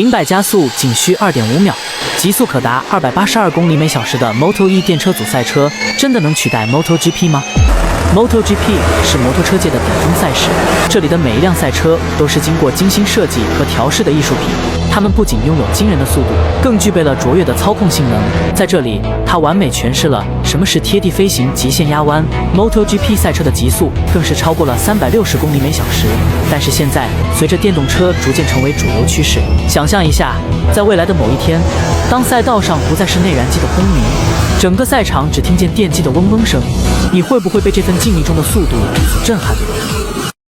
0-100加速仅需2.5秒，极速可达282公里每小时的 Moto E 电车组赛车，真的能取代 MotoGP 吗？MotoGP 是摩托车界的顶峰赛事，这里的每一辆赛车都是经过精心设计和调试的艺术品。它们不仅拥有惊人的速度，更具备了卓越的操控性能。在这里，它完美诠释了什么是贴地飞行、极限压弯。MotoGP 赛车的极速更是超过了360公里每小时。但是现在，随着电动车逐渐成为主流趋势，想象一下，在未来的某一天，当赛道上不再是内燃机的轰鸣，整个赛场只听见电机的嗡嗡声，你会不会被这份静谧中的速度所震撼？